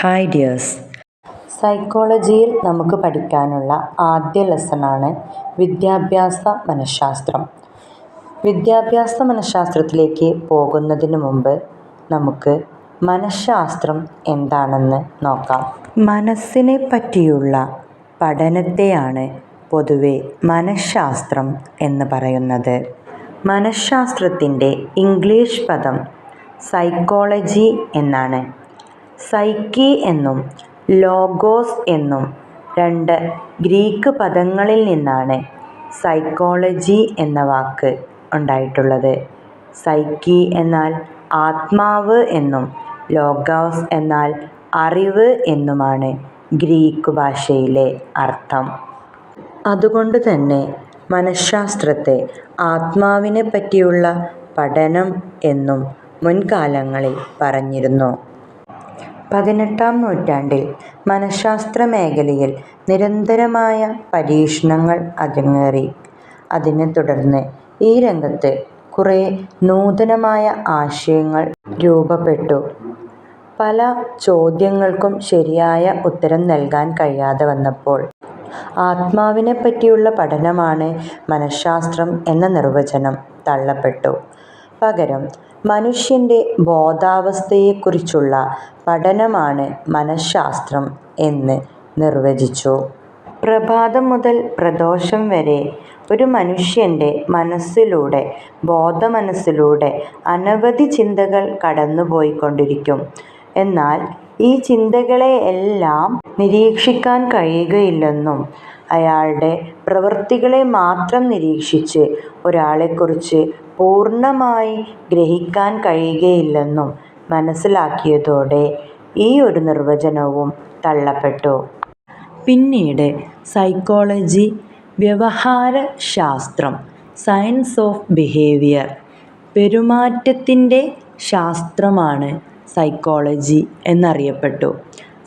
Hi dears. സൈക്കോളജിയിൽ നമുക്ക് പഠിക്കാനുള്ള ആദ്യ ലെസണാണ് വിദ്യാഭ്യാസ മനഃശാസ്ത്രം. വിദ്യാഭ്യാസ മനഃശാസ്ത്രത്തിലേക്ക് പോകുന്നതിന് മുമ്പ് നമുക്ക് മനഃശാസ്ത്രം എന്താണെന്ന് നോക്കാം. മനസ്സിനെ പറ്റിയുള്ള പഠനത്തെയാണ് പൊതുവെ മനഃശാസ്ത്രം എന്ന് പറയുന്നത്. മനഃശാസ്ത്രത്തിൻ്റെ ഇംഗ്ലീഷ് പദം സൈക്കോളജി എന്നാണ്. സൈക്കി എന്നും ലോഗോസ് എന്നും രണ്ട് ഗ്രീക്ക് പദങ്ങളിൽ നിന്നാണ് സൈക്കോളജി എന്ന വാക്ക് ഉണ്ടായിട്ടുള്ളത്. സൈക്കി എന്നാൽ ആത്മാവ് എന്നും ലോഗോസ് എന്നാൽ അറിവ് എന്നുമാണ് ഗ്രീക്ക് ഭാഷയിലെ അർത്ഥം. അതുകൊണ്ട് തന്നെ മനഃശാസ്ത്രത്തെ ആത്മാവിനെ പറ്റിയുള്ള പഠനം എന്നും മുൻകാലങ്ങളിൽ പറഞ്ഞിരുന്നു. 18-ാം നൂറ്റാണ്ടിൽ മനഃശാസ്ത്ര മേഖലയിൽ നിരന്തരമായ പരീക്ഷണങ്ങൾ അരങ്ങേറി. അതിനെ തുടർന്ന് ഈ രംഗത്ത് കുറേ നൂതനമായ ആശയങ്ങൾ രൂപപ്പെട്ടു. പല ചോദ്യങ്ങൾക്കും ശരിയായ ഉത്തരം നൽകാൻ കഴിയാതെ വന്നപ്പോൾ ആത്മാവിനെ പറ്റിയുള്ള പഠനമാണ് മനഃശാസ്ത്രം എന്ന നിർവചനം തള്ളപ്പെട്ടു. പകരം മനുഷ്യൻ്റെ ബോധാവസ്ഥയെക്കുറിച്ചുള്ള പഠനമാണ് മനഃശാസ്ത്രം എന്ന് നിർവചിച്ചു. പ്രഭാതം മുതൽ പ്രദോഷം വരെ ഒരു മനുഷ്യൻ്റെ മനസ്സിലൂടെ, ബോധമനസ്സിലൂടെ അനവധി ചിന്തകൾ കടന്നുപോയിക്കൊണ്ടിരിക്കും. എന്നാൽ ഈ ചിന്തകളെയെല്ലാം നിരീക്ഷിക്കാൻ കഴിയുകയില്ലെന്നും അയാളുടെ പ്രവൃത്തികളെ മാത്രം നിരീക്ഷിച്ച് ഒരാളെക്കുറിച്ച് പൂർണ്ണമായി ഗ്രഹിക്കാൻ കഴിയുകയില്ലെന്നും മനസ്സിലാക്കിയതോടെ ഈ ഒരു നിർവചനവും തള്ളപ്പെട്ടു. പിന്നീട് സൈക്കോളജി, വ്യവഹാരശാസ്ത്രം, സയൻസ് ഓഫ് ബിഹേവിയർ, പെരുമാറ്റത്തിൻ്റെ ശാസ്ത്രമാണ് സൈക്കോളജി എന്നറിയപ്പെട്ടു.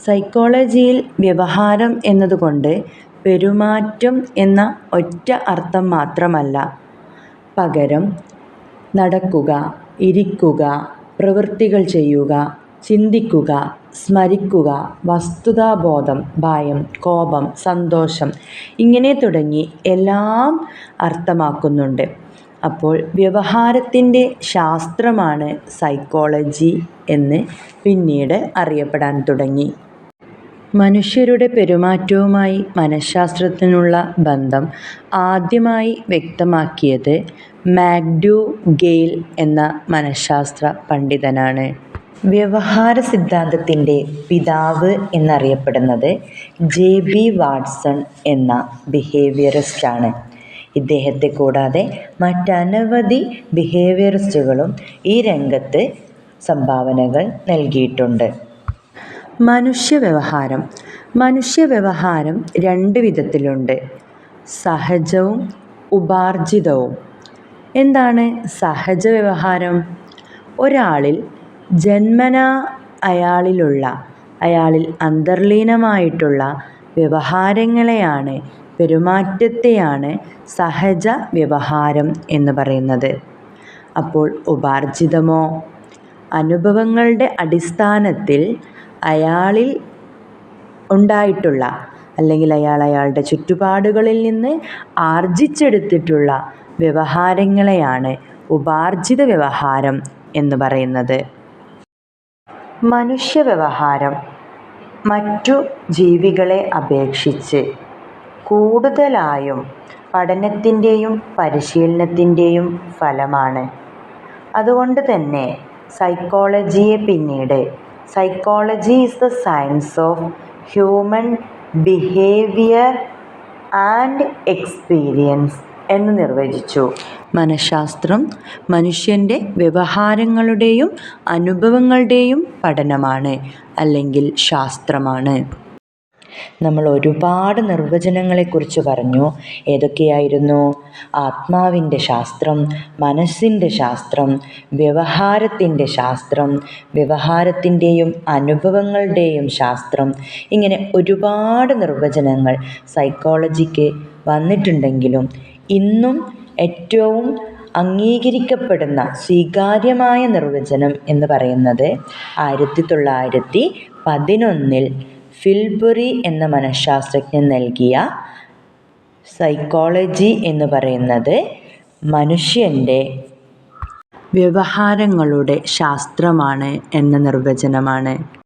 സൈക്കോളജിയിൽ വ്യവഹാരം എന്നതുകൊണ്ട് പെരുമാറ്റം എന്ന ഒറ്റ അർത്ഥം മാത്രമല്ല, പകരം നടക്കുക, ഇരിക്കുക, പ്രവൃത്തികൾ ചെയ്യുക, ചിന്തിക്കുക, സ്മരിക്കുക, വസ്തുതാബോധം, ഭയം, കോപം, സന്തോഷം ഇങ്ങനെ തുടങ്ങി എല്ലാം അർത്ഥമാക്കുന്നുണ്ട്. അപ്പോൾ വ്യവഹാരത്തിൻ്റെ ശാസ്ത്രമാണ് സൈക്കോളജി എന്ന് പിന്നീട് അറിയപ്പെടാൻ തുടങ്ങി. മനുഷ്യരുടെ പെരുമാറ്റവുമായി മനഃശാസ്ത്രത്തിനുള്ള ബന്ധം ആദ്യമായി വ്യക്തമാക്കിയത് മാക്ഡ്യൂഗെയിൽ എന്ന മനഃശാസ്ത്ര പണ്ഡിതനാണ്. വ്യവഹാര സിദ്ധാന്തത്തിൻ്റെ പിതാവ് എന്നറിയപ്പെടുന്നത് ജെ.ബി. വാട്സൺ എന്ന ബിഹേവിയറിസ്റ്റാണ്. ഇദ്ദേഹത്തെ കൂടാതെ മറ്റനവധി ബിഹേവിയറിസ്റ്റുകളും ഈ രംഗത്ത് സംഭാവനകൾ നൽകിയിട്ടുണ്ട്. മനുഷ്യവ്യവഹാരം രണ്ട് വിധത്തിലുണ്ട്: സഹജവും ഉപാർജിതവും. എന്താണ് സഹജ വ്യവഹാരം? ഒരാളിൽ ജന്മനാ അയാളിൽ അന്തർലീനമായിട്ടുള്ള വ്യവഹാരങ്ങളെയാണ്, പെരുമാറ്റത്തെയാണ് സഹജ വ്യവഹാരം എന്ന് പറയുന്നത്. അപ്പോൾ ഉപാർജിതമോ? അനുഭവങ്ങളുടെ അടിസ്ഥാനത്തിൽ അയാളിൽ ഉണ്ടായിട്ടുള്ള, അല്ലെങ്കിൽ അയാളുടെ ചുറ്റുപാടുകളിൽ നിന്ന് ആർജിച്ചെടുത്തിട്ടുള്ള വ്യവഹാരങ്ങളെയാണ് ഉപാർജിത വ്യവഹാരം എന്ന് പറയുന്നത്. മനുഷ്യവ്യവഹാരം മറ്റു ജീവികളെ അപേക്ഷിച്ച് കൂടുതലായും പഠനത്തിൻ്റെയും പരിശീലനത്തിൻ്റെയും ഫലമാണ്. അതുകൊണ്ട് തന്നെ സൈക്കോളജിയെ പിന്നീട് psychology is the science of human behaviour and experience എന്ന് നിർവചിച്ചു. മനഃശാസ്ത്രം മനുഷ്യൻ്റെ വ്യവഹാരങ്ങളുടെയും അനുഭവങ്ങളുടെയും പഠനമാണ്, അല്ലെങ്കിൽ ശാസ്ത്രമാണ്. നമ്മൾ ഒരുപാട് നിർവചനങ്ങളെക്കുറിച്ച് പറഞ്ഞു. ഏതൊക്കെയായിരുന്നു? ആത്മാവിൻ്റെ ശാസ്ത്രം, മനസ്സിൻ്റെ ശാസ്ത്രം, വ്യവഹാരത്തിൻ്റെ ശാസ്ത്രം, വ്യവഹാരത്തിൻ്റെയും അനുഭവങ്ങളുടെയും ശാസ്ത്രം. ഇങ്ങനെ ഒരുപാട് നിർവചനങ്ങൾ സൈക്കോളജിക്ക് വന്നിട്ടുണ്ടെങ്കിലും ഇന്നും ഏറ്റവും അംഗീകരിക്കപ്പെടുന്ന സ്വീകാര്യമായ നിർവചനം എന്ന് പറയുന്നത് 1911 ഫിൽബറി എന്ന മനഃശാസ്ത്രജ്ഞൻ നൽകിയ സൈക്കോളജി എന്ന് പറയുന്നത് മനുഷ്യൻ്റെ വ്യവഹാരങ്ങളുടെ ശാസ്ത്രമാണ് എന്ന നിർവചനമാണ്.